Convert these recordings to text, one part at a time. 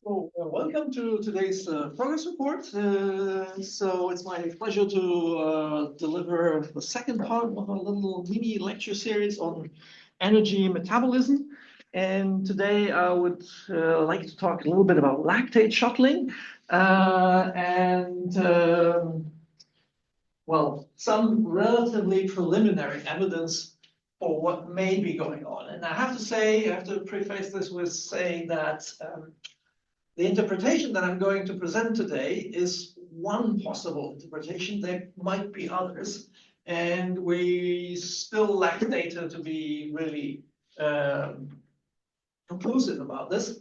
So, welcome to today's progress report. So it's my pleasure to deliver the second part of a little mini lecture series on energy metabolism. And today I would like to talk a little bit about lactate shuttling well, some relatively preliminary evidence for what may be going on. And I have to say, I have to preface this with saying that the interpretation that I'm going to present today is one possible interpretation. There might be others, and we still lack data to be really conclusive about this.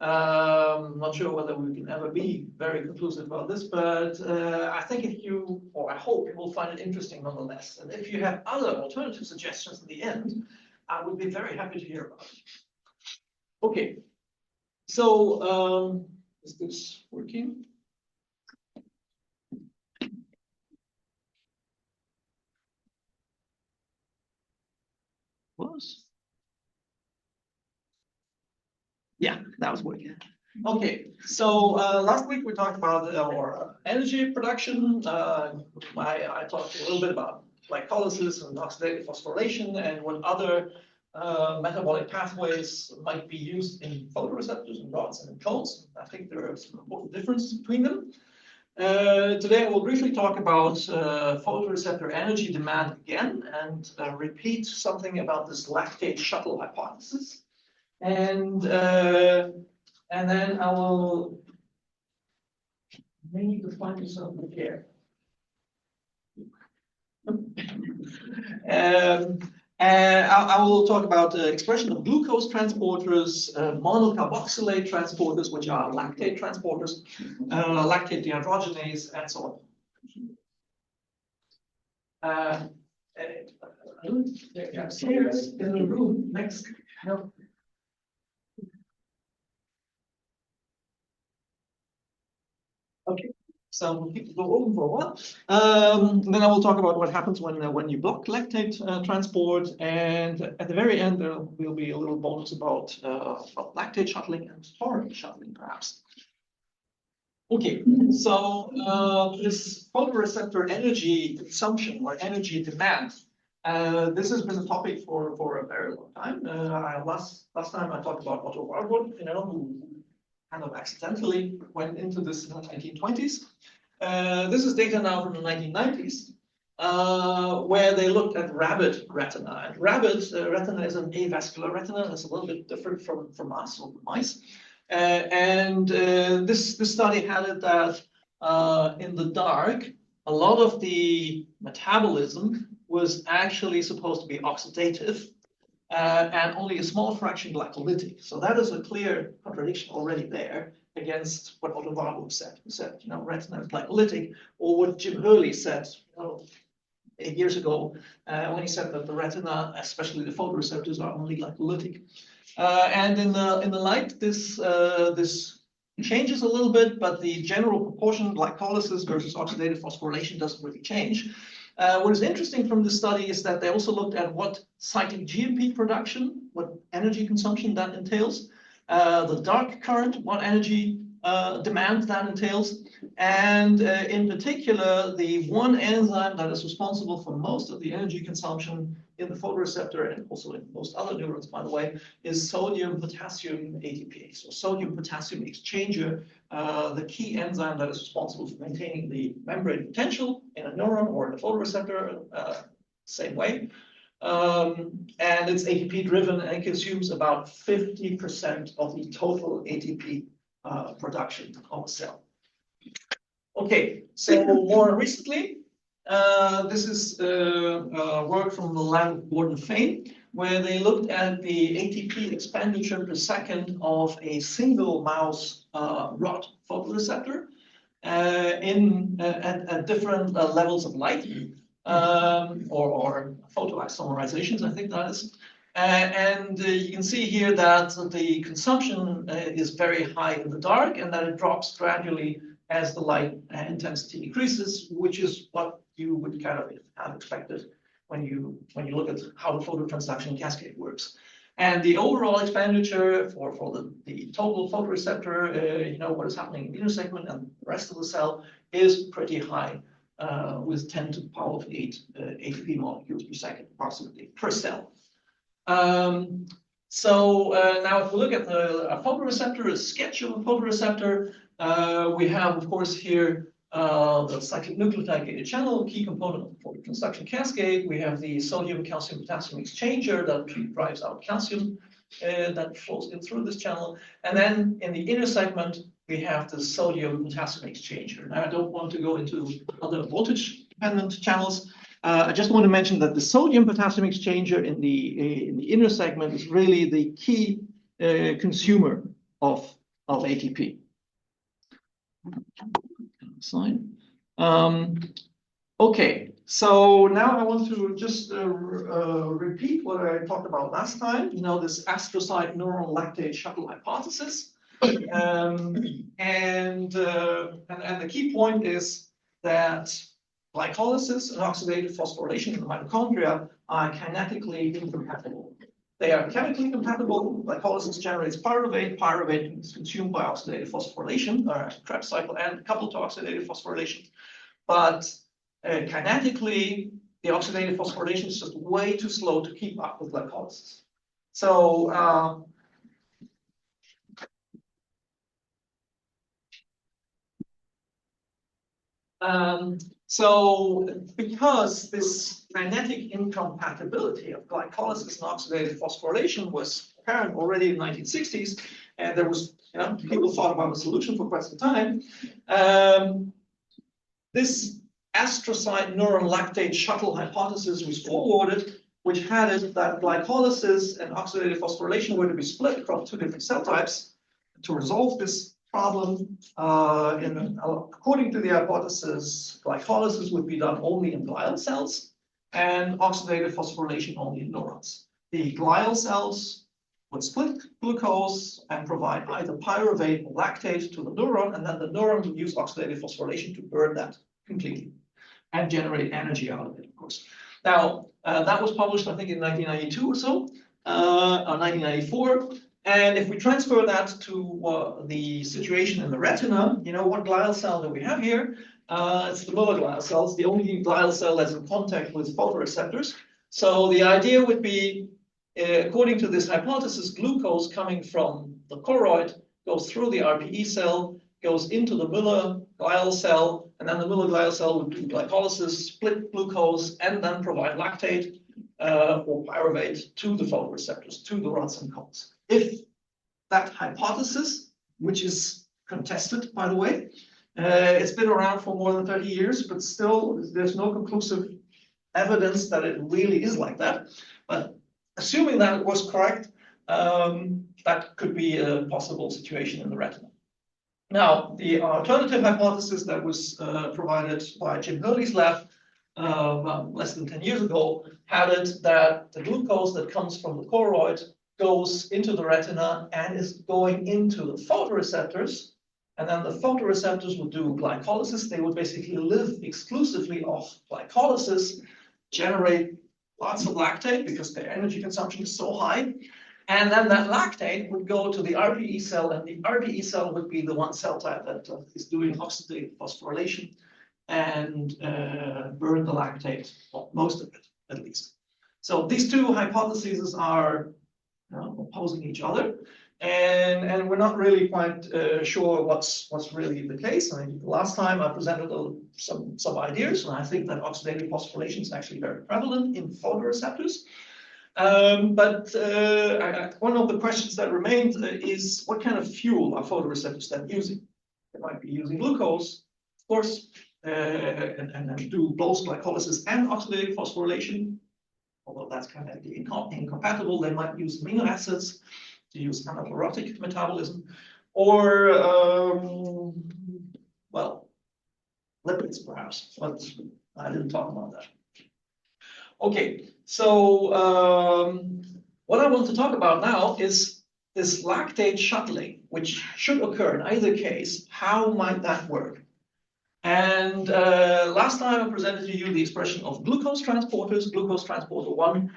Not sure whether we can ever be very conclusive about this, but I think I hope you will find it interesting nonetheless. And if you have other alternative suggestions in the end, I would be very happy to hear about it. Okay. So, is this working? Yeah, that was working. Okay, so last week we talked about our energy production. I talked a little bit about glycolysis and oxidative phosphorylation and what other metabolic pathways might be used in photoreceptors and rods and in cones. I think there are some important differences between them. Today I will briefly talk about photoreceptor energy demand again and repeat something about this lactate shuttle hypothesis. And then I will need to find yourself here. I will talk about the expression of glucose transporters, monocarboxylate transporters, which are lactate transporters, lactate dehydrogenase, and so on. Upstairs in the room next. No. Okay. So we'll keep the door open for a while. Then I will talk about what happens when you block lactate transport, and at the very end there will be a little bonus about lactate shuttling and taurine shuttling, perhaps. Okay, so this photoreceptor energy consumption or energy demand, this has been a topic for a very long time. Last time I talked about Otto Warburg, who kind of accidentally went into this in the 1920s. This is data now from the 1990s, where they looked at rabbit retina. And rabbit retina is an avascular retina. That's a little bit different from us or mice. This study had it that in the dark, a lot of the metabolism was actually supposed to be oxidative, and only a small fraction glycolytic. So that is a clear contradiction already there against what Otto Warburg said. He said, retina is glycolytic, or what Jim Hurley said 8 years ago when he said that the retina, especially the photoreceptors, are only glycolytic. And in the light, this changes a little bit, but the general proportion glycolysis versus oxidative phosphorylation doesn't really change. What is interesting from this study is that they also looked at what cyclic GMP production, what energy consumption that entails, the dark current, what energy demand that entails, and in particular, the one enzyme that is responsible for most of the energy consumption in the photoreceptor and also in most other neurons, by the way, is sodium-potassium ATPase, so sodium-potassium exchanger, the key enzyme that is responsible for maintaining the membrane potential in a neuron or in a photoreceptor, same way. And it's ATP driven and it consumes about 50% of the total ATP production of a cell. Okay, so more recently, this is work from the lab of Gordon Fain, where they looked at the ATP expenditure per second of a single mouse rod photoreceptor at different levels of light, or photoisomerizations, I think that is. And you can see here that the consumption is very high in the dark and that it drops gradually as the light intensity decreases, which is what you would kind of have expected when you look at how the phototransduction cascade works. And the overall expenditure for the total photoreceptor, you know, what is happening in the inner segment and the rest of the cell is pretty high, with 10 to the power of 8 ATP molecules per second, approximately, per cell. Now if we look at a photoreceptor, a sketch of a photoreceptor, we have, of course, here the cyclic nucleotide gated channel, key component of the phototransduction cascade. We have the sodium, calcium, potassium exchanger that drives out calcium that flows in through this channel. And then in the inner segment, we have the sodium potassium exchanger. Now, I don't want to go into other voltage dependent channels. I just want to mention that the sodium potassium exchanger in the inner segment is really the key consumer of ATP. Slide. Okay, so now I want to just repeat what I talked about last time. You know, this astrocyte neuron lactate shuttle hypothesis. And the key point is that glycolysis and oxidative phosphorylation in the mitochondria are kinetically incompatible. They are chemically compatible. Glycolysis generates pyruvate. Pyruvate is consumed by oxidative phosphorylation, or Krebs cycle, and coupled to oxidative phosphorylation. But kinetically, the oxidative phosphorylation is just way too slow to keep up with glycolysis. So because this kinetic incompatibility of glycolysis and oxidative phosphorylation was apparent already in the 1960s, and there was, you know, people thought about a solution for quite some time, this astrocyte neuron lactate shuttle hypothesis was forwarded, which had it that glycolysis and oxidative phosphorylation were to be split across two different cell types. To resolve this problem, according to the hypothesis, glycolysis would be done only in glial cells and oxidative phosphorylation only in neurons. The glial cells would split glucose and provide either pyruvate or lactate to the neuron, and then the neuron would use oxidative phosphorylation to burn that completely and generate energy out of it, of course. Now, that was published, I think, in 1992 or so, or 1994. And if we transfer that to the situation in the retina, you know, what glial cell do we have here? It's the Müller glial cells, the only glial cell that's in contact with photoreceptors. So the idea would be, according to this hypothesis, glucose coming from the choroid goes through the RPE cell, goes into the Müller glial cell, and then the Müller glial cell would do glycolysis, split glucose, and then provide lactate or pyruvate to the photoreceptors, to the rods and cones. If that hypothesis, which is contested, by the way, it's been around for more than 30 years, but still there's no conclusive evidence that it really is like that. But assuming that it was correct, that could be a possible situation in the retina. Now, the alternative hypothesis that was provided by Jim Hurley's lab less than 10 years ago had it that the glucose that comes from the choroid goes into the retina and is going into the photoreceptors, and then the photoreceptors would do glycolysis. They would basically live exclusively off glycolysis, generate lots of lactate because their energy consumption is so high, and then that lactate would go to the RPE cell, and the RPE cell would be the one cell type that is doing oxidative phosphorylation and burn the lactate, well, most of it at least. So these two hypotheses are opposing each other, and we're not really quite sure what's really the case. I mean, last time I presented some ideas, and I think that oxidative phosphorylation is actually very prevalent in photoreceptors. But one of the questions that remains is what kind of fuel are photoreceptors then using? They might be using glucose, of course, and do both glycolysis and oxidative phosphorylation. Although that's kind of incompatible, they might use amino acids to use anaplerotic metabolism, or, well, lipids perhaps, but I didn't talk about that. Okay, so what I want to talk about now is this lactate shuttling, which should occur in either case. How might that work? And last time I presented to you the expression of glucose transporters. Glucose transporter 1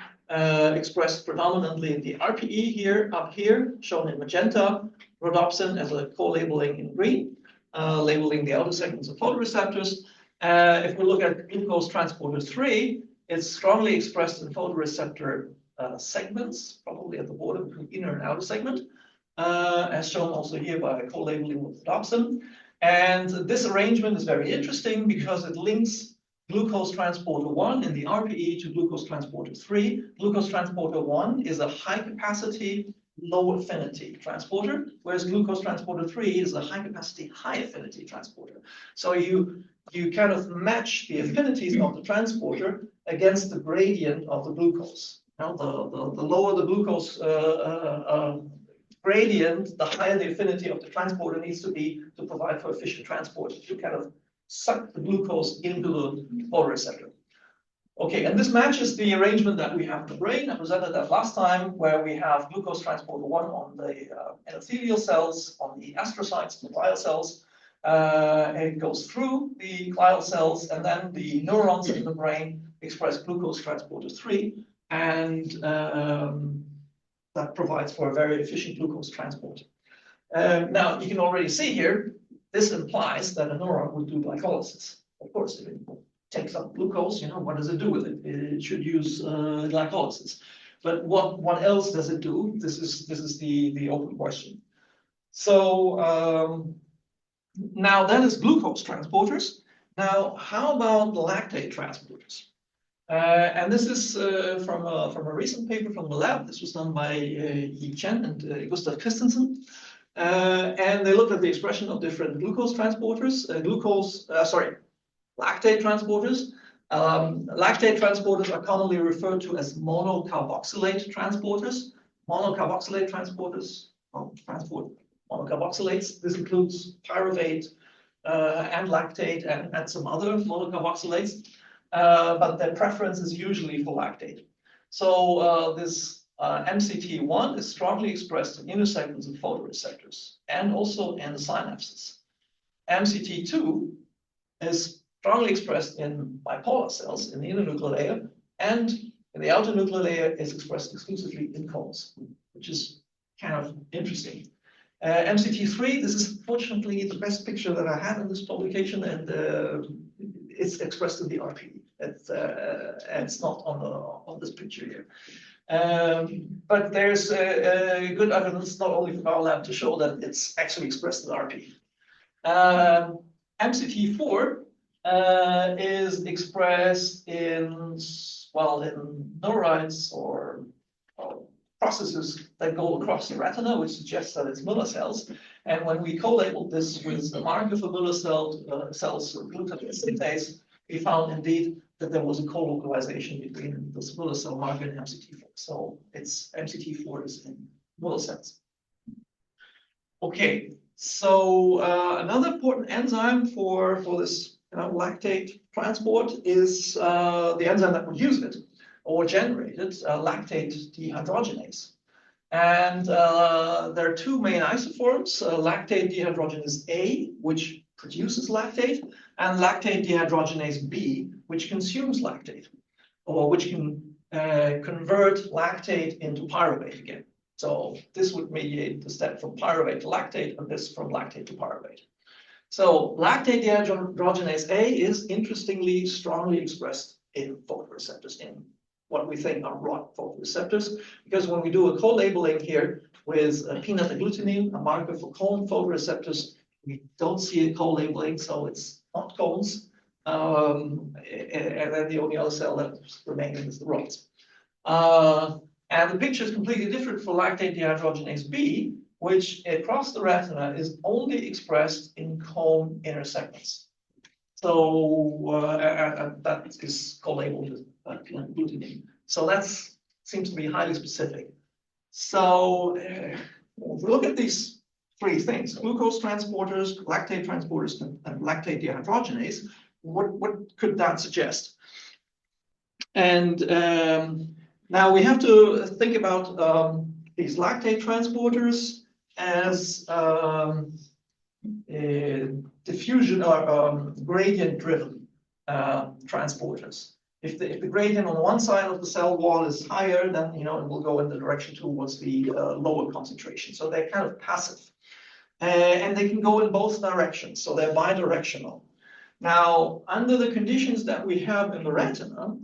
expressed predominantly in the RPE here, up here, shown in magenta. Rhodopsin as a co-labeling in green, labeling the outer segments of photoreceptors. If we look at glucose transporter 3, it's strongly expressed in photoreceptor segments, probably at the border between inner and outer segment, as shown also here by co-labeling with rhodopsin. And this arrangement is very interesting because it links glucose transporter 1 in the RPE to glucose transporter 3. Glucose transporter 1 is a high capacity, low affinity transporter, whereas glucose transporter 3 is a high capacity, high affinity transporter. So you kind of match the affinities of the transporter against the gradient of the glucose. Now, the lower the glucose gradient, the higher the affinity of the transporter needs to be to provide for efficient transport. You kind of suck the glucose into the photoreceptor. Okay, and this matches the arrangement that we have in the brain. I presented that last time, where we have glucose transporter 1 on the epithelial cells, on the astrocytes, the glial cells. It goes through the glial cells, and then the neurons in the brain express glucose transporter 3, and that provides for a very efficient glucose transport. Now, you can already see here, this implies that a neuron would do glycolysis. Of course, if it takes up glucose, what does it do with it? It should use glycolysis. But what else does it do? This is the open question. So now that is glucose transporters. Now, how about lactate transporters? And this is from a recent paper from the lab. This was done by Yi Chen and Gustav Christensen. And they looked at the expression of different glucose transporters, lactate transporters. Lactate transporters are commonly referred to as monocarboxylate transporters. Monocarboxylate transporters transport monocarboxylates. This includes pyruvate and lactate and some other monocarboxylates. But their preference is usually for lactate. So this MCT1 is strongly expressed in inner segments of photoreceptors and also in the synapses. MCT2 is strongly expressed in bipolar cells in the inner nuclear layer, and in the outer nuclear layer is expressed exclusively in cones, which is kind of interesting. MCT3, this is fortunately the best picture that I have in this publication, and it's expressed in the RPE. It's not on this picture here. But there's good evidence, not only from our lab, to show that it's actually expressed in RPE. MCT4 is expressed in neurites or processes that go across the retina, which suggests that it's Müller cells. And when we co-labeled this with the marker for Müller cells, glutamate synthase, we found indeed that there was a co-localization between the Müller cell marker and MCT4. So it's MCT4 is in Müller cells. Okay, so another important enzyme for this lactate transport is the enzyme that would use it or generate it, lactate dehydrogenase. And there are two main isoforms, lactate dehydrogenase A, which produces lactate, and lactate dehydrogenase B, which consumes lactate, or which can convert lactate into pyruvate again. So this would mediate the step from pyruvate to lactate, and this from lactate to pyruvate. So lactate dehydrogenase A is interestingly strongly expressed in photoreceptors, in what we think are rod photoreceptors, because when we do a co-labeling here with peanut agglutinin, a marker for cone photoreceptors, we don't see a co-labeling, so it's not cones. And then the only other cell that's remaining is the rods. And the picture is completely different for lactate dehydrogenase B, which across the retina is only expressed in cone inner segments. So and that is co-labeled with glutamine. So that seems to be highly specific. So if we look at these three things, glucose transporters, lactate transporters, and lactate dehydrogenase, what could that suggest? And now we have to think about these lactate transporters as diffusion or gradient-driven transporters. If the gradient on one side of the cell wall is higher, then it will go in the direction towards the lower concentration. So they're kind of passive, and they can go in both directions. So they're bidirectional. Now, under the conditions that we have in the retina,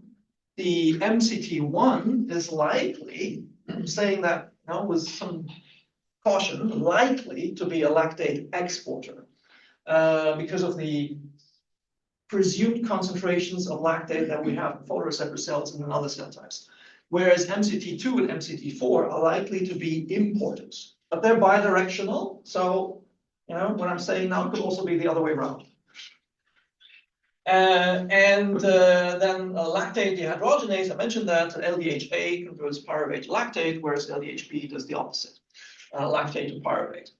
the MCT1 is likely, I'm saying that with some caution, likely to be a lactate exporter because of the presumed concentrations of lactate that we have in photoreceptor cells and in other cell types. Whereas MCT2 and MCT4 are likely to be imported, but they're bidirectional. So, what I'm saying now could also be the other way around. Then lactate dehydrogenase, I mentioned that LDHA converts pyruvate to lactate, whereas LDHB does the opposite, lactate to pyruvate.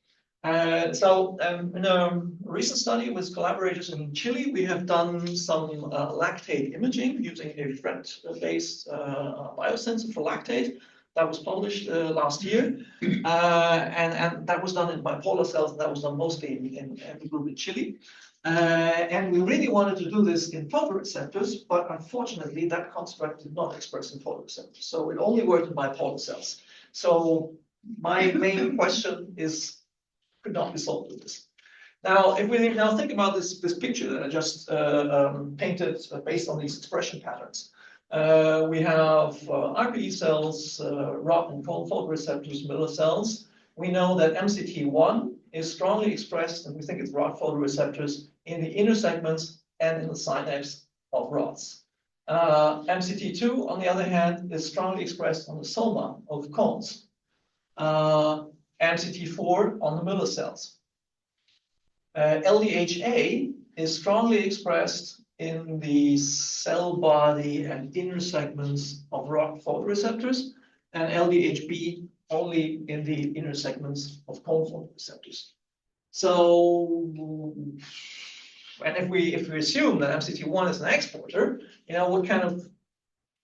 In a recent study with collaborators in Chile, we have done some lactate imaging using a FRET-based biosensor for lactate that was published last year. And that was done in bipolar cells, and that was done mostly in the group in Chile. And we really wanted to do this in photoreceptors, but unfortunately, that construct did not express in photoreceptors. So it only worked in bipolar cells. So my main question is, could not be solved with this. Now, if we now think about this picture that I just painted based on these expression patterns, we have RPE cells, rod and cone photoreceptors, Miller cells. We know that MCT1 is strongly expressed, and we think it's rod photoreceptors, in the inner segments and in the synapse of rods. MCT2, on the other hand, is strongly expressed on the soma of cones. MCT4 on the Miller cells. LDHA is strongly expressed in the cell body and inner segments of rod photoreceptors, and LDHB only in the inner segments of cone photoreceptors. So, and if we assume that MCT1 is an exporter, what kind of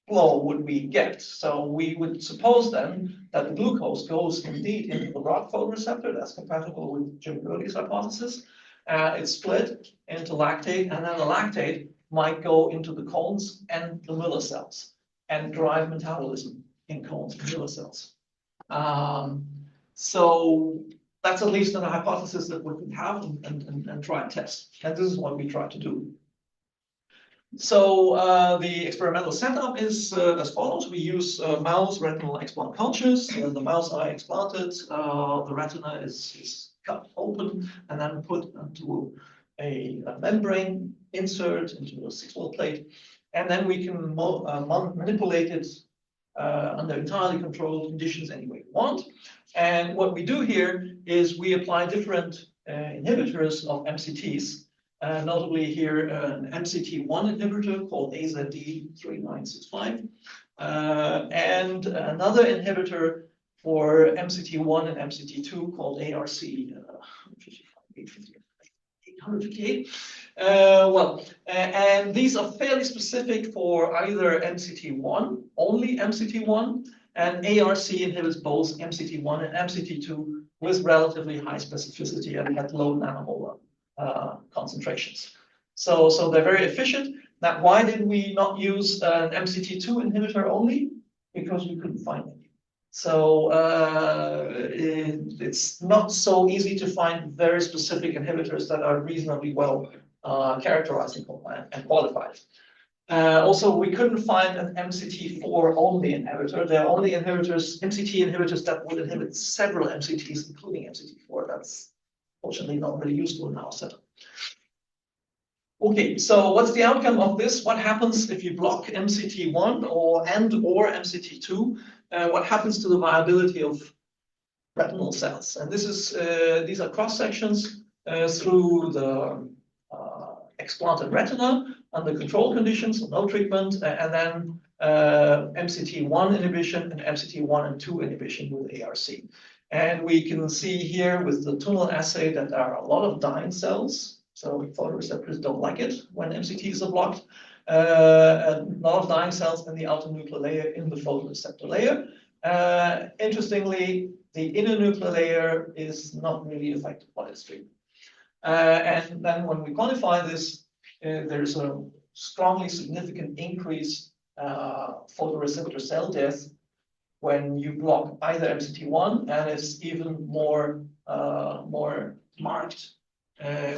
flow would we get? So we would suppose then that the glucose goes indeed into the rod photoreceptor. That's compatible with Jim Gurley's hypothesis. It's split into lactate, and then the lactate might go into the cones and the Miller cells and drive metabolism in cones and Miller cells. So that's at least a hypothesis that we can have and try and test. And this is what we try to do. So the experimental setup is as follows. We use mouse retinal explant cultures. The mouse eye explanted, the retina is cut open and then put into a membrane insert into a 6-well plate. And then we can manipulate it under entirely controlled conditions any way we want. And what we do here is we apply different inhibitors of MCTs. Notably here, an MCT1 inhibitor called AZD3965, and another inhibitor for MCT1 and MCT2 called ARC 858. And these are fairly specific for either MCT1, only MCT1, and ARC inhibits both MCT1 and MCT2 with relatively high specificity and at low nanomolar concentrations. So they're very efficient. Now, why did we not use an MCT2 inhibitor only? Because we couldn't find any. So it's not so easy to find very specific inhibitors that are reasonably well characterized and qualified. Also, we couldn't find an MCT4 only inhibitor. There are only MCT inhibitors that would inhibit several MCTs, including MCT4. That's fortunately not really useful in our setup. Okay, so what's the outcome of this? What happens if you block MCT1 or MCT2? What happens to the viability of retinal cells? And this is these are cross sections through the explanted retina under control conditions, so no treatment, and then MCT1 inhibition and MCT1 and 2 inhibition with ARC. And we can see here with the tunnel assay that there are a lot of dying cells. So photoreceptors don't like it when MCTs are blocked. A lot of dying cells in the outer nuclear layer in the photoreceptor layer. Interestingly, the inner nuclear layer is not really affected by this treatment. And then when we quantify this, there's a strongly significant increase photoreceptor cell death when you block either MCT1, and it's even more marked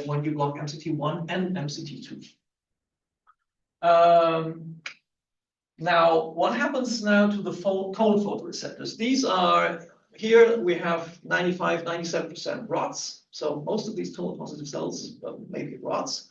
when you block MCT1 and MCT2. Now, what happens now to the cold photoreceptors? These are, here we have 95, 97% rods. So most of these tumor positive cells may be rods.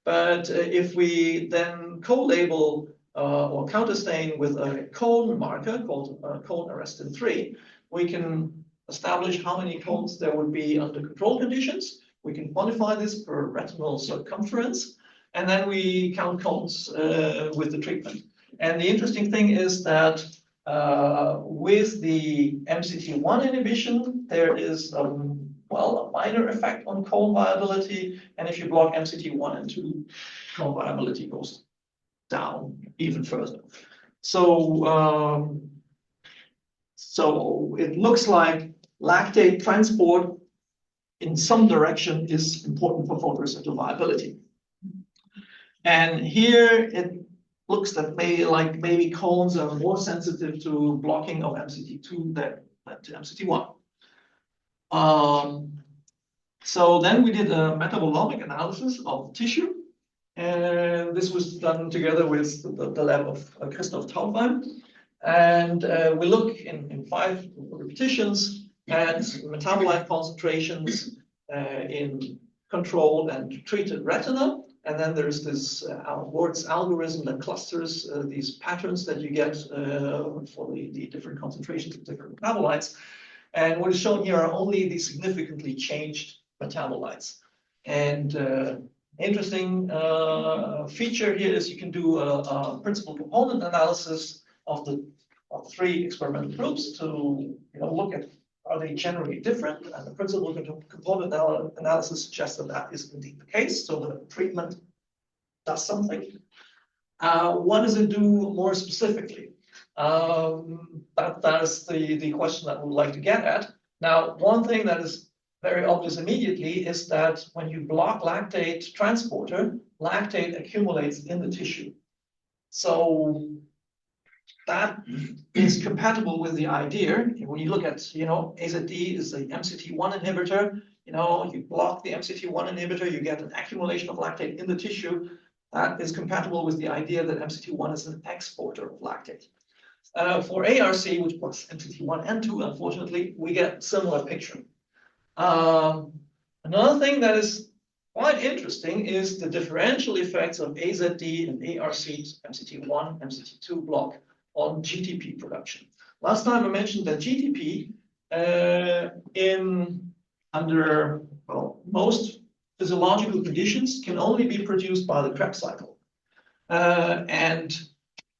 But if we then co-label or counterstain with a cone marker called cone arrestin 3, we can establish how many cones there would be under control conditions. We can quantify this per retinal circumference, and then we count cones with the treatment. And the interesting thing is that with the MCT1 inhibition, there is well, a minor effect on cone viability, and if you block MCT1 and 2, cone viability goes down even further. So, so it looks like lactate transport in some direction is important for photoreceptor viability. And here it looks that maybe cones are more sensitive to blocking of MCT2 than to MCT1. So then we did a metabolomic analysis of tissue, and this was done together with the lab of Christoph Taubheim. And we look in 5 repetitions at metabolite concentrations in controlled and treated retina. And then there's this Ward's algorithm that clusters these patterns that you get for the different concentrations of different metabolites. And what is shown here are only the significantly changed metabolites. And interesting feature here is you can do a principal component analysis of the 3 experimental groups to look at, are they generally different? And the principal component analysis suggests that that is indeed the case. So the treatment does something. What does it do more specifically? That is the question that we would like to get at. Now, one thing that is very obvious immediately is that when you block lactate transporter, lactate accumulates in the tissue. So that is compatible with the idea. When you look at, AZD is the MCT1 inhibitor. You block the MCT1 inhibitor, you get an accumulation of lactate in the tissue. That is compatible with the idea that MCT1 is an exporter of lactate. For ARC, which blocks MCT1 and 2, unfortunately, we get a similar picture. Another thing that is quite interesting is the differential effects of AZD and ARC, MCT1, MCT2 block on GTP production. Last time I mentioned that GTP under most physiological conditions can only be produced by the Krebs cycle. And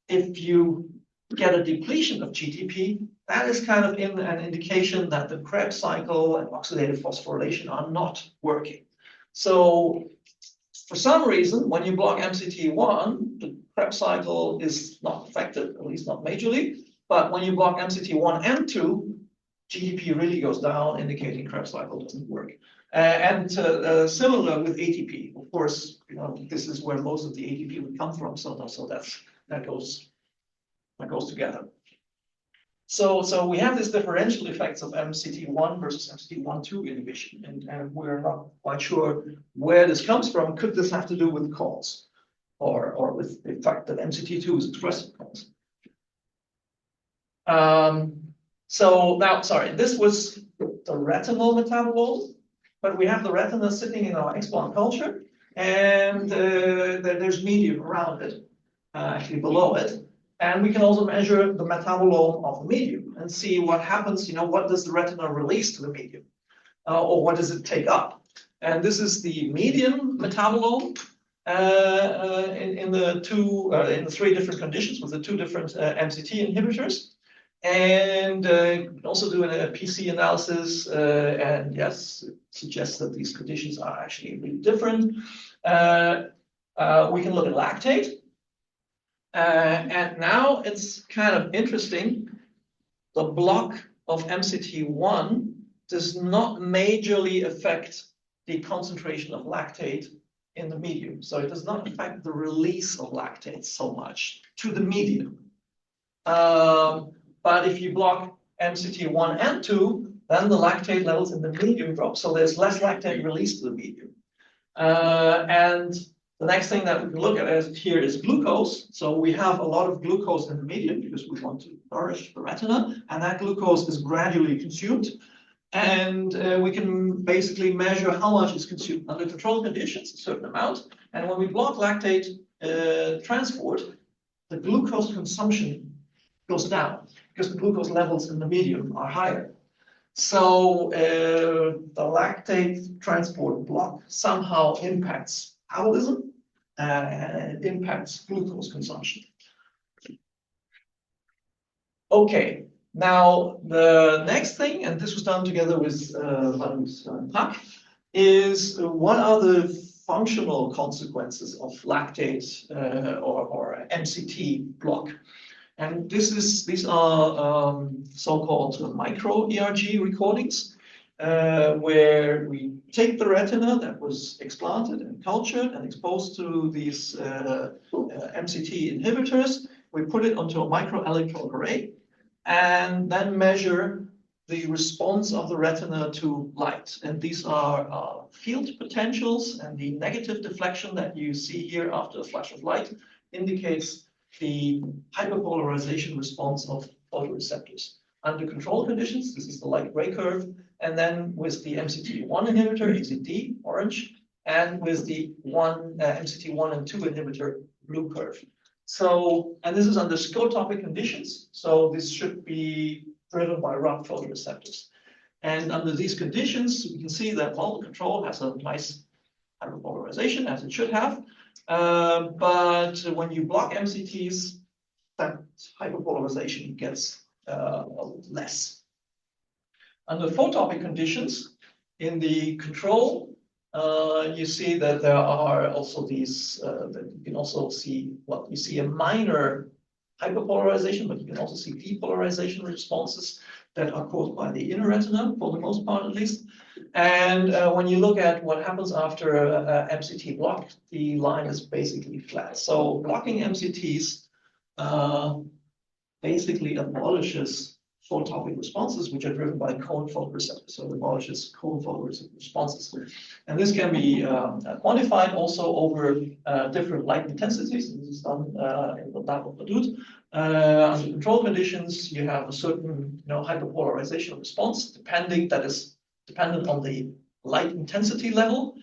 if you get a depletion of GTP, that is kind of an indication that the Krebs cycle and oxidative phosphorylation are not working. So for some reason, when you block MCT1, the Krebs cycle is not affected, at least not majorly. But when you block MCT1 and 2, GTP really goes down, indicating Krebs cycle doesn't work. And similar with ATP. Of course, this is where most of the ATP would come from. So that goes together. So we have these differential effects of MCT1 versus MCT1/2 inhibition, and we're not quite sure where this comes from. Could this have to do with calls, or with the fact that MCT2 is expressed in calls? So now, sorry, this was the retinal metabolome, but we have the retina sitting in our explant culture, and there's medium around it, actually below it. And we can also measure the metabolome of the medium and see what happens, what does the retina release to the medium, or what does it take up? And this is the median metabolome in the 3 different conditions with the 2 different MCT inhibitors. And you can also do a PC analysis, and yes, it suggests that these conditions are actually really different. We can look at lactate. And now it's kind of interesting. The block of MCT1 does not majorly affect the concentration of lactate in the medium. So it does not affect the release of lactate so much to the medium. But if you block MCT1 and 2, then the lactate levels in the medium drop. So there's less lactate released to the medium. And the next thing that we can look at here is glucose. So we have a lot of glucose in the medium because we want to nourish the retina, and that glucose is gradually consumed. And we can basically measure how much is consumed under controlled conditions, a certain amount. And when we block lactate transport, the glucose consumption goes down because the glucose levels in the medium are higher. So the lactate transport block somehow impacts metabolism and it impacts glucose consumption. Okay, now the next thing, and this was done together with Paquet, is what are the functional consequences of lactate or MCT block? And these are so-called micro ERG recordings, where we take the retina that was explanted and cultured and exposed to these MCT inhibitors. We put it onto a microelectrode array and then measure the response of the retina to light. And these are field potentials, and the negative deflection that you see here after a flash of light indicates the hyperpolarization response of photoreceptors. Under controlled conditions, this is the light gray curve, and then with the MCT1 inhibitor, AZD, orange, and with the MCT1 and 2 inhibitor, blue curve. So, and this is under scotopic conditions, so this should be driven by rough photoreceptors. And under these conditions, we can see that model control has a nice hyperpolarization, as it should have. But when you block MCTs, that hyperpolarization gets less. Under photopic conditions, in the control, you see that there are also these, that you can also see, well, you see a minor hyperpolarization, but you can also see depolarization responses that are caused by the inner retina, for the most part at least. And when you look at what happens after MCT block, the line is basically flat. So blocking MCTs basically abolishes photopic responses, which are driven by cone photoreceptors. So it abolishes cone photoreceptor responses. And this can be quantified also over different light intensities. This is done in the lab of Madut. Under controlled conditions, you have a certain hyperpolarization response, that is dependent on the light intensity level.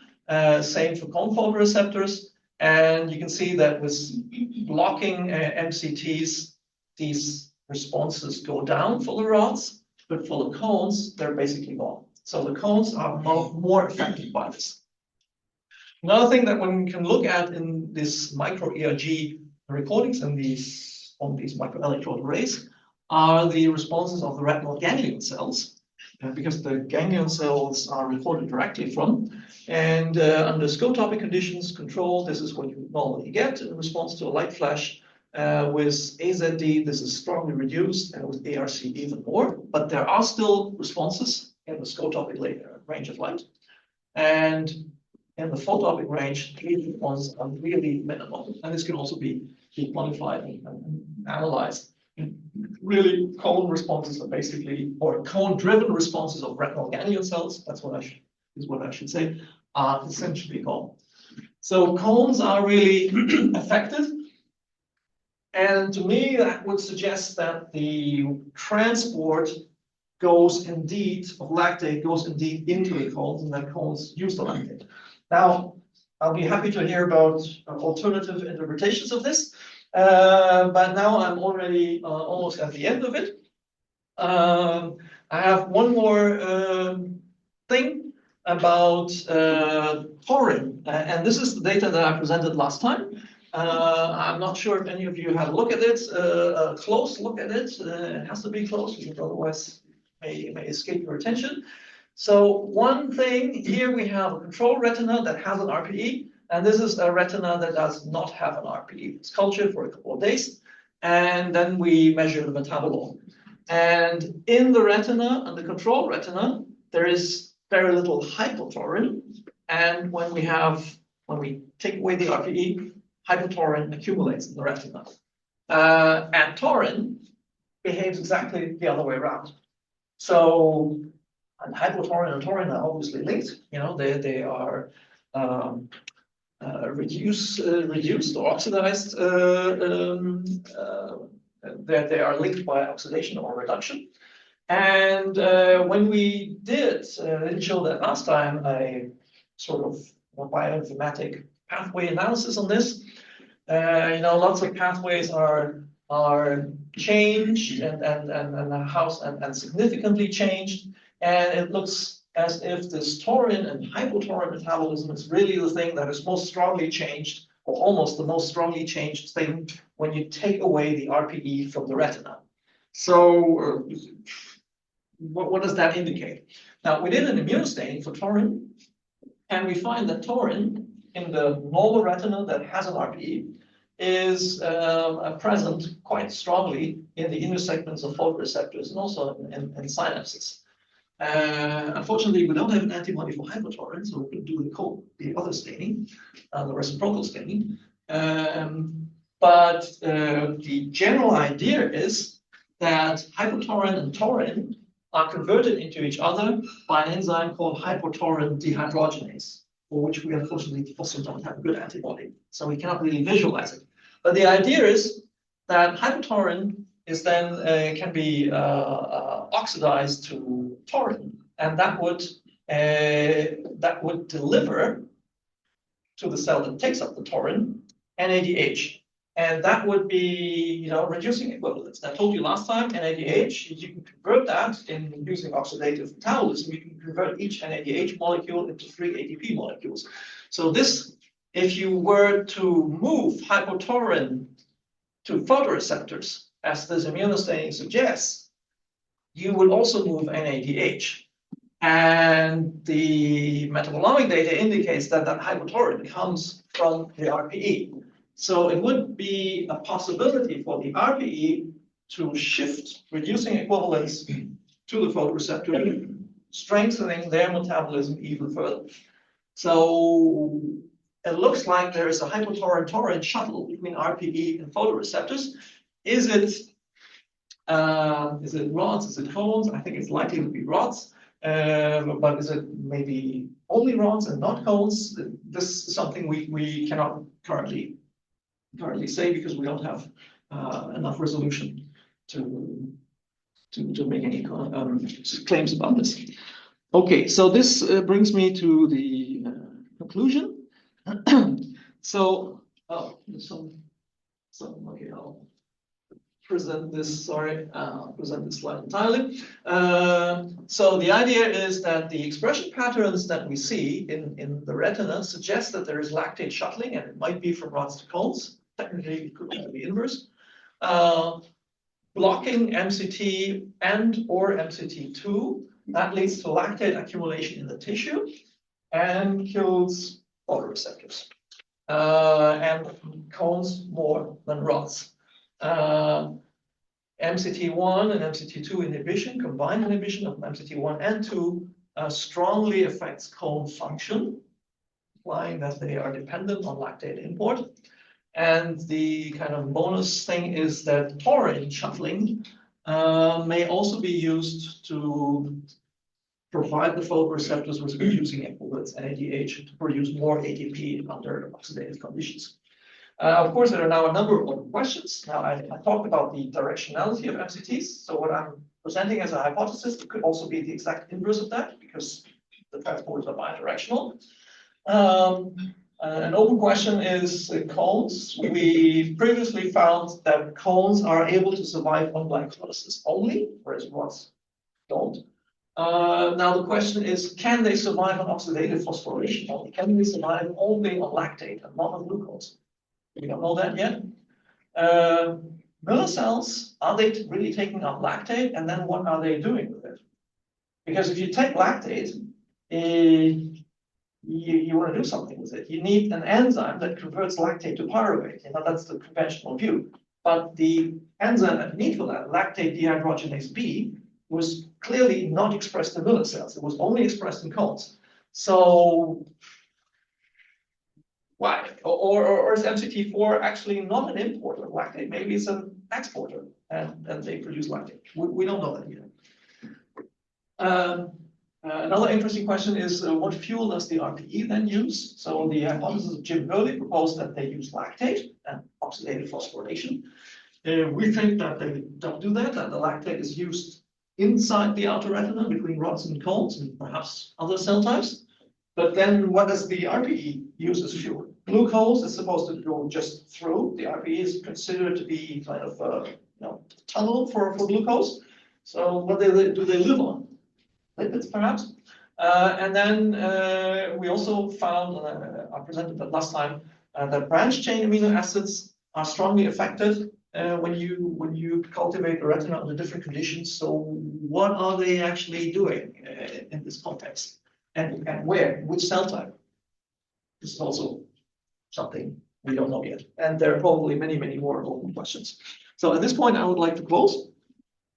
Same for cone photoreceptors. And you can see that with blocking MCTs, these responses go down for the rods, but for the cones, they're basically gone. So the cones are more affected by this. Another thing that one can look at in this micro ERG recordings and on these microelectrode arrays are the responses of the retinal ganglion cells, because the ganglion cells are recorded directly from. And under scotopic conditions, control, this is what you normally get in response to a light flash. With AZD, this is strongly reduced, and with ARC even more. But there are still responses in the scotopic range of light. And in the photopic range, these ones are really minimal. And this can also be quantified and analyzed. And really, cone responses are basically, or cone-driven responses of retinal ganglion cells, that's what I should say, are essentially gone. So cones are really affected. And to me, that would suggest that the transport of lactate goes indeed into the cones, and that cones use the lactate. Now, I'll be happy to hear about alternative interpretations of this, but now I'm already almost at the end of it. I have one more thing about taurine, and this is the data that I presented last time. I'm not sure if any of you have a look at it, a close look at it. It has to be close, because otherwise it may escape your attention. So one thing, here we have a control retina that has an RPE, and this is a retina that does not have an RPE. It's cultured for a couple of days, and then we measure the metabolome. And in the retina, and the control retina, there is very little hypotaurine, And when we take away the RPE, hypotaurine accumulates in the retina. And taurine behaves exactly the other way around. So, and hypotaurine and taurine are obviously linked. You know, they are reduced or oxidized. They are linked by oxidation or reduction. And when we didn't show that last time, a sort of bioinformatic pathway analysis on this. You know, lots of pathways are changed and significantly changed, and it looks as if this taurine and hypotaurine metabolism is really the thing that is most strongly changed, or almost the most strongly changed thing, when you take away the RPE from the retina. So, what does that indicate? Now, we did an immunostaining for taurine, and we find that taurine in the normal retina that has an RPE is present quite strongly in the inner segments of photoreceptors and also in synapses. Unfortunately, we don't have an antibody for hypotaurine, so we can do the other staining, the reciprocal staining. But the general idea is that hypotaurine and taurine are converted into each other by an enzyme called hypotaurine dehydrogenase, for which we unfortunately also don't have a good antibody, so we cannot really visualize it. But the idea is that hypotaurine is then can be oxidized to taurine, and that would deliver to the cell that takes up the taurine NADH, and that would be reducing equivalents. I told you last time NADH, you can convert that in using oxidative metabolism. You can convert each NADH molecule into 3 ATP molecules. So this, if you were to move hypotaurine to photoreceptors, as this immunostaining suggests, you would also move NADH. And the metabolomic data indicates that that hypotaurine comes from the RPE. So it would be a possibility for the RPE to shift, reducing equivalence to the photoreceptor, strengthening their metabolism even further. So it looks like there is a hypotaurine-taurine shuttle between RPE and photoreceptors. Is it rods? Is it cones? I think it's likely to be rods. But is it maybe only rods and not cones? This is something we cannot currently say, because we don't have enough resolution to make any claims about this. Okay, so this brings me to the conclusion. So, okay, I'll present this. Sorry, I'll present this slide entirely. So the idea is that the expression patterns that we see in the retina suggest that there is lactate shuttling, and it might be from rods to cones. Technically, it could also be inverse. Blocking MCT and or MCT2, that leads to lactate accumulation in the tissue and kills photoreceptors. And cones more than rods. MCT1 and MCT2 inhibition, combined inhibition of MCT1 and 2, strongly affects cone function, implying that they are dependent on lactate import. And the kind of bonus thing is that taurine shuttling may also be used to provide the photoreceptors with reducing equivalents NADH to produce more ATP under oxidative conditions. Of course, there are now a number of open questions. Now, I talked about the directionality of MCTs. So what I'm presenting as a hypothesis, it could also be the exact inverse of that, because the transporters are bidirectional. An open question is cones. We previously found that cones are able to survive on glycolysis only, whereas rods don't. Now the question is, can they survive on oxidative phosphorylation only? Can they survive only on lactate and not on glucose? We don't know that yet. Miller cells, are they really taking up lactate? And then what are they doing with it? Because if you take lactate, you want to do something with it. You need an enzyme that converts lactate to pyruvate. That's the conventional view. But the enzyme that needs for that, lactate dehydrogenase B, was clearly not expressed in Miller cells. It was only expressed in cones. So Why? Or is MCT4 actually not an importer of lactate? Maybe it's an exporter, and they produce lactate. We don't know that yet. Another interesting question is what fuel does the RPE then use? So the hypothesis of Jim Hurley proposed that they use lactate and oxidative phosphorylation. We think that they don't do that, and the lactate is used inside the outer retina between rods and cones and perhaps other cell types. But then what does the RPE use as fuel? Glucose is supposed to go just through. The RPE is considered to be kind of a tunnel for glucose. So what do they live on? Lipids, perhaps. And then we also found, I presented that last time, that branched chain amino acids are strongly affected when you cultivate the retina under different conditions. So what are they actually doing in this context? And where? Which cell type? This is also something we don't know yet. And there are probably many, many more open questions. So at this point, I would like to close.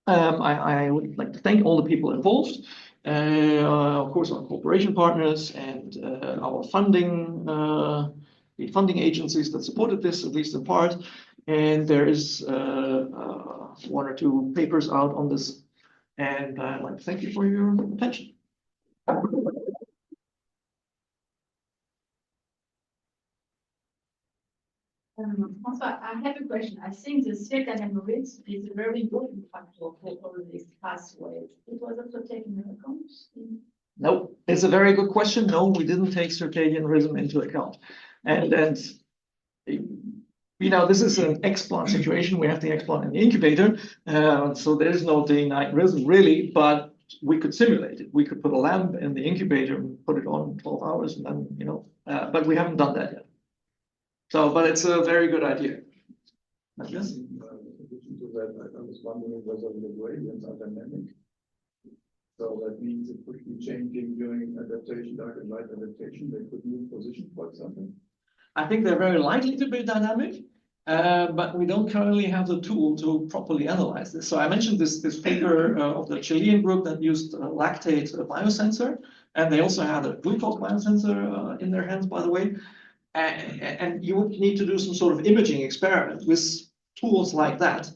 I would like to thank all the people involved. Of course, our cooperation partners and our funding, the funding agencies that supported this, at least in part. And there is one or two papers out on this. And I'd like to thank you for your attention. François, I have a question. I think the second aneurysm is a very important factor for all these pathways. It was also taken into account? No, it's a very good question. No, we didn't take circadian rhythm into account. And this is an explant situation. We have the explant in the incubator. So there's no day-night rhythm really, but we could simulate it. We could put a lamp in the incubator and put it on 12 hours and then, but we haven't done that yet. So, but it's a very good idea. Yes? In addition to that, I was wondering whether the gradients are dynamic. So that means it could be changing during adaptation, dark and light adaptation. They could move position, for example. I think they're very likely to be dynamic, but we don't currently have the tool to properly analyze this. So I mentioned this paper of the Chilean group that used lactate biosensor, and they also had a glucose biosensor in their hands, by the way. And you would need to do some sort of imaging experiment with tools like that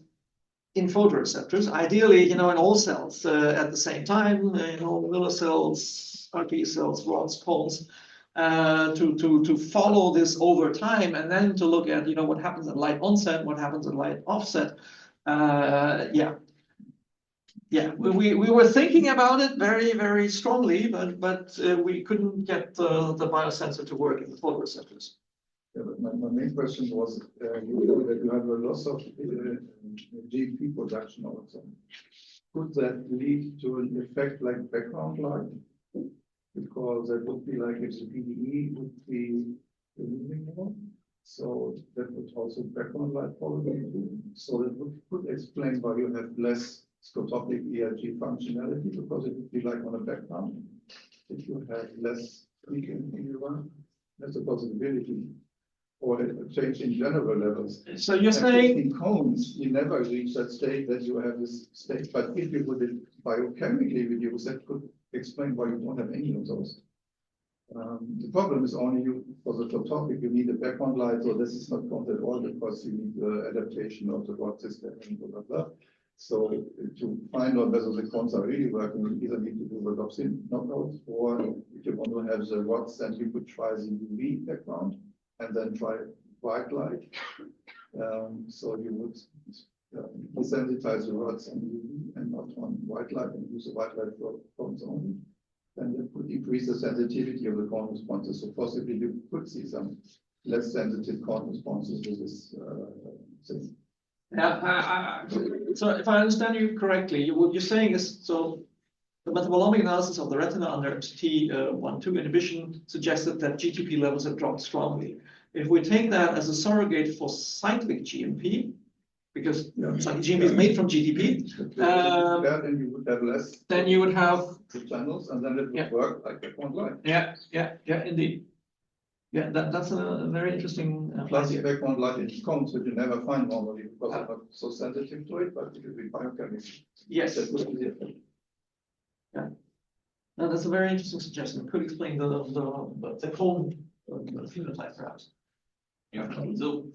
in photoreceptors, ideally, in all cells at the same time, Miller cells, RPE cells, rods, cones, to follow this over time, and then to look at, what happens at light onset, what happens at light offset. We were thinking about it very, very strongly, but we couldn't get the biosensor to work in the photoreceptors. Yeah, but my main question was that you have a loss of GP production also. Could that lead to an effect like background light? Because that would be like if the PDE would be moving more. So that would also background light probably do. So that could explain why you have less scotopic ERG functionality, because it would be like on a background. If you have less leaking in your run, that's a possibility. Or a change in general levels. So you're saying in cones, you never reach that state that you have this state. But if you would biochemically reduce, that could explain why you don't have any of those. The problem is only for the topic, you need a background light, so this is not counted at all because you need the adaptation of the rod system and blah, blah, blah. So to find out whether the cones are really working, you either need to do the rhodopsin knockout, or if you want to have the rods, then you could try the UV background and then try white light. So you would desensitize the rods on UV and not on white light, and use the white light for cones only. Then it could increase the sensitivity of the cone responses. So possibly you could see some less sensitive cone responses with this thing. Yeah, so if I understand you correctly, what you're saying is, so the metabolomic analysis of the retina under MCT1/2 inhibition suggested that GTP levels have dropped strongly. If we take that as a surrogate for cyclic GMP, because cyclic GMP is made from GTP, then you would have less. Then you would have the channels, and then it would work like background light. Yeah, indeed. Yeah, that's a very interesting Plus idea. background light in cones, which you never find normally because they're not so sensitive to it, but it will be biochemical. Yes. That would be it. Yeah. No, that's a very interesting suggestion. It could explain the cone phenotype perhaps. Yeah, so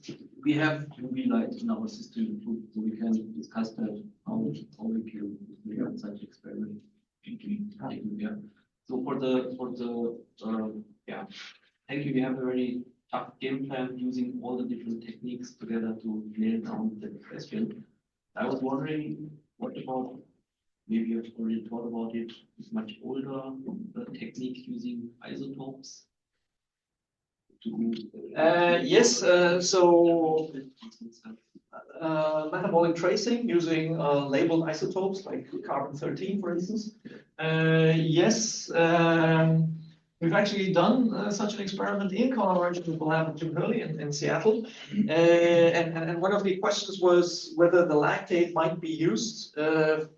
we have UV light in our system too, so we can discuss that how we can make such experiment. Yeah. So for the yeah, thank you. We have a very tough game plan using all the different techniques together to nail down the question. I was wondering, what about, maybe you've already thought about it, is much older, the technique using isotopes? Yes, so metabolic tracing using labeled isotopes like carbon-13, for instance. Yes, we've actually done such an experiment in collaboration with the lab of Jim Hurley in Seattle. And one of the questions was whether the lactate might be used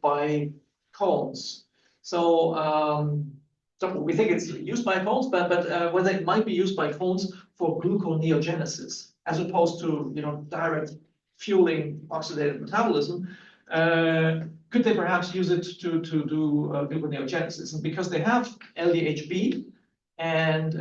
by cones. So we think it's used by cones, but whether it might be used by cones for gluconeogenesis, as opposed to direct fueling oxidative metabolism. Could they perhaps use it to do gluconeogenesis? And because they have LDHB, and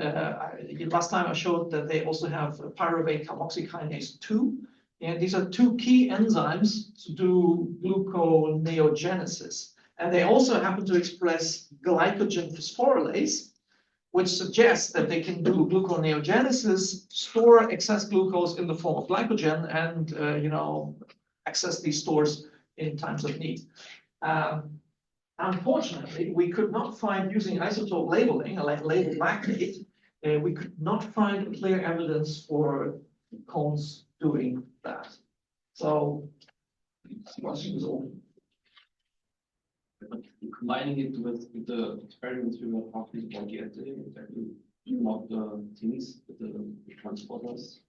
last time I showed that they also have pyruvate carboxykinase 2, and these are two key enzymes to do gluconeogenesis. And they also happen to express glycogen phosphorylase, which suggests that they can do gluconeogenesis, store excess glucose in the form of glycogen, and access these stores in times of need. Unfortunately, we could not find, using isotope labeling, like labeled lactate, we could not find clear evidence for cones doing that. So the question is open. Combining it with the experiments we were talking about yesterday, exactly about the things, the transporters,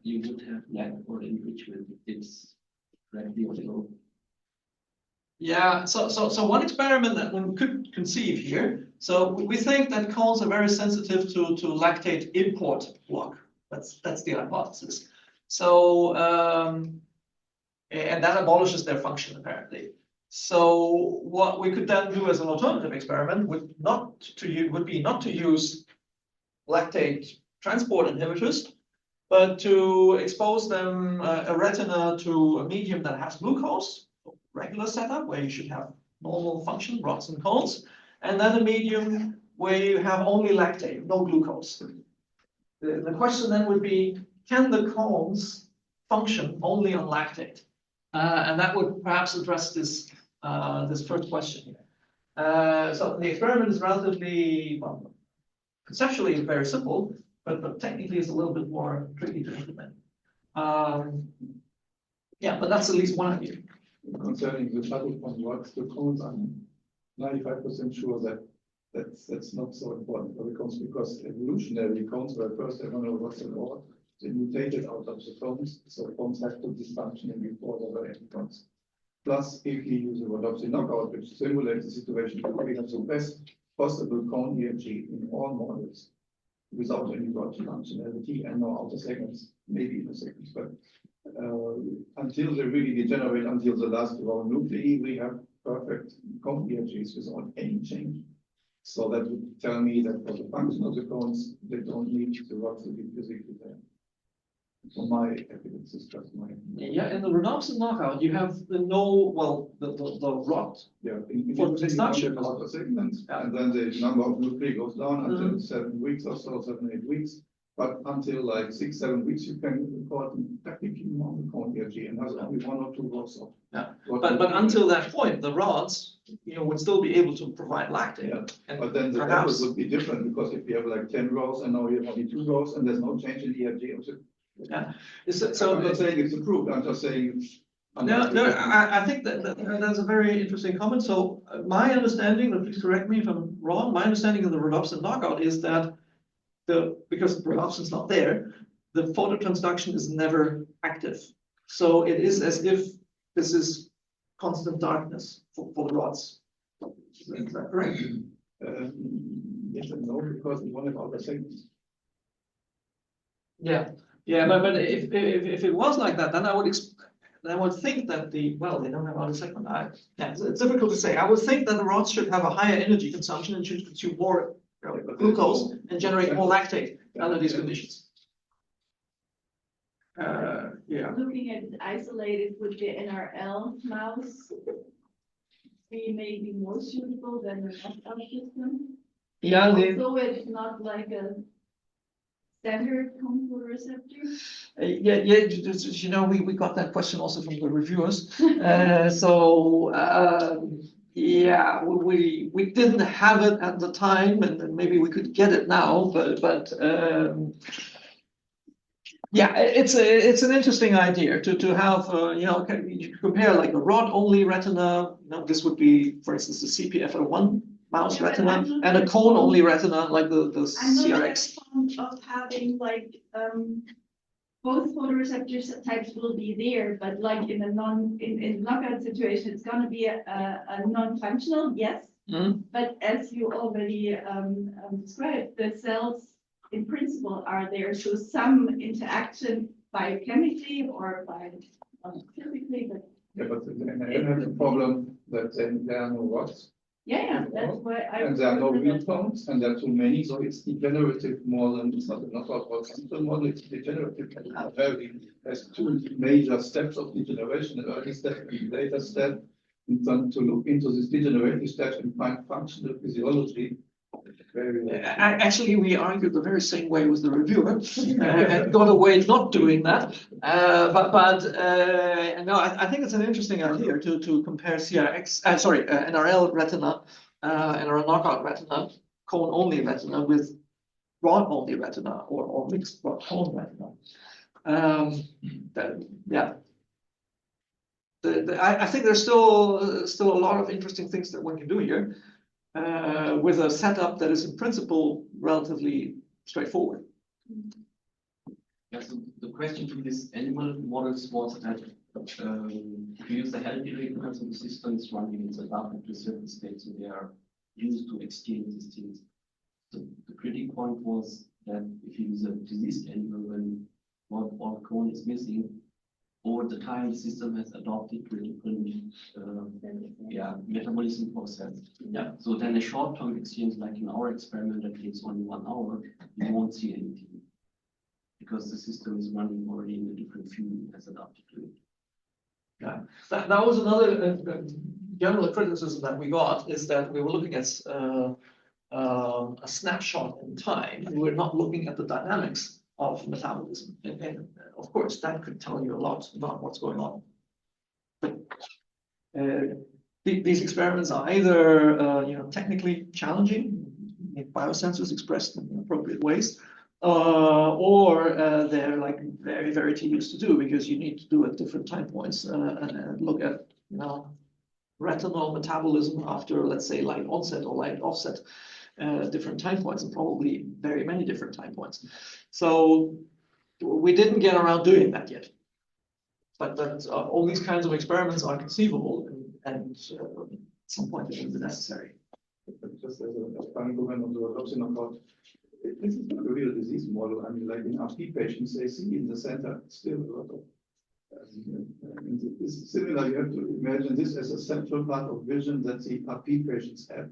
you would have lack or enrichment if it's correctly available. Yeah, so one experiment that one could conceive here. So we think that cones are very sensitive to lactate import block. That's the hypothesis. So and that abolishes their function apparently. So what we could then do as an alternative experiment would be not to use lactate transport inhibitors, but to expose them a retina to a medium that has glucose, regular setup where you should have normal function, rods and cones, and then a medium where you have only lactate, no glucose. The question then would be, can the cones function only on lactate? And that would perhaps address this first question here. So the experiment is relatively, well, conceptually very simple, but technically it's a little bit more tricky to implement. Yeah, but that's at least one idea. Concerning the shuttle converts, the cones, I'm 95% sure that that's not so important for the cones, because evolutionary cones were first heteronormous and all. They mutated out of the cones, so cones have to dysfunction before there were any cones. Plus, if you use a rhodopsin knockout, which simulates the situation where we have the best possible cone EMG in all models without any rod functionality and no outer segments, maybe in a second, but until they really degenerate, until the last of our nuclei, we have perfect cone EMGs without any change. So that would tell me that for the function of the cones, they don't need the rods to be physically there. So my evidence is just my. Yeah, in the rhodopsin knockout, you have the rod. Yeah, if For you the take out the segments, and then the number of nuclei goes down until 7 weeks or so, 7, 8 weeks. But until like 6, 7 weeks, you can record technically normal cone ERG and has only 1 or 2 rods of. Yeah, but until that point, the rods, would still be able to provide lactate. Yeah, and but then the perhaps level would be different, because if you have like 10 rows and now you have only 2 rows and there's no change in ERG. yeah. So I'm not saying it's approved. I'm just saying. No, I think that that's a very interesting comment. So my understanding, but please correct me if I'm wrong, my understanding of the rhodopsin knockout is that because the rhodopsin is not there, the phototransduction is never active. So it is as if this is constant darkness for the rods. Is that correct? Yes and no, because we want to have other segments. Yeah, but if it was like that, then I would think that they don't have outer segment. It's difficult to say. I would think that the rods should have a higher energy consumption and should consume more glucose and generate more lactate under these conditions. Yeah. Looking at it isolated with the NRL mouse, be maybe more suitable than the knockout system. Yeah, Although it's not like a standard photoreceptor. you know, we got that question also from the reviewers. Yeah, we didn't have it at the time, and maybe we could get it now, but yeah, it's an interesting idea to have you know, you compare like a rod-only retina. You know, this would be, for instance, the CPFL1 mouse retina, and a cone-only retina like the I'm not CRX. fond of having like both photoreceptor types will be there, but like in a in knockout situation, it's going to be a non-functional, yes. But as you already described, the cells in principle are there, so some interaction biochemically or by physically, but Yeah, but then have the problem that then there are no rods. yeah, that's why And there are no real tones, and there are too many, so it's degenerative more than, it's not a knockout or simple model, it's degenerative. There's two major steps of degeneration, an early step and a later step. And then to look into this degenerative step and find functional physiology. Actually, we argued the very same way with the reviewer and got away not doing that. No, I think it's an interesting idea to compare NRL retina, NRL knockout retina, cone-only retina with rod-only retina or mixed rod-cone retina. Yeah. I think there's still a lot of interesting things that one can do here. With a setup that is in principle relatively straightforward. Yeah, so the question to these animal models was that if you use the healthy regulators in the system, it's running in the dark into a certain state, so they are used to exchange these things. So the critical point was that if you use a diseased animal when one or cone is missing, over the time the system has adopted to a different metabolism process. Yeah. So then a short-term exchange, like in our experiment that takes only 1 hour, you won't see anything. Because the system is running already in a different fuel as adapted to it. Yeah, that was another general criticism that we got, is that we were looking at a snapshot in time, and we're not looking at the dynamics of metabolism. And of course, that could tell you a lot about what's going on. But these experiments are either you know, technically challenging, biosensors expressed in appropriate ways, or they're like very, very tedious to do, because you need to do at different time points and look at, you know, retinal metabolism after, let's say, light onset or light offset, different time points, and probably very many different time points. So we didn't get around doing that yet. But all these kinds of experiments are conceivable, and at some point it will be necessary. Just as a final comment on the adoption about, this is not a real disease model. I mean, like in RP patients, they see in the center still a lot of. It's similar. You have to imagine this as a central part of vision that the RP patients have.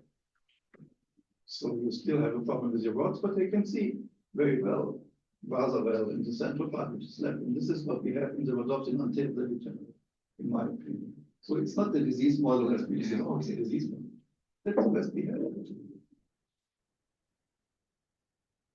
So you still have a problem with your rods, but they can see very well, rather well, in the central part, which is left. And this is what we have in the rhodopsin until the degenerate, in my opinion. So it's not the disease model as we say, oh, it's a disease model. That's the best we have.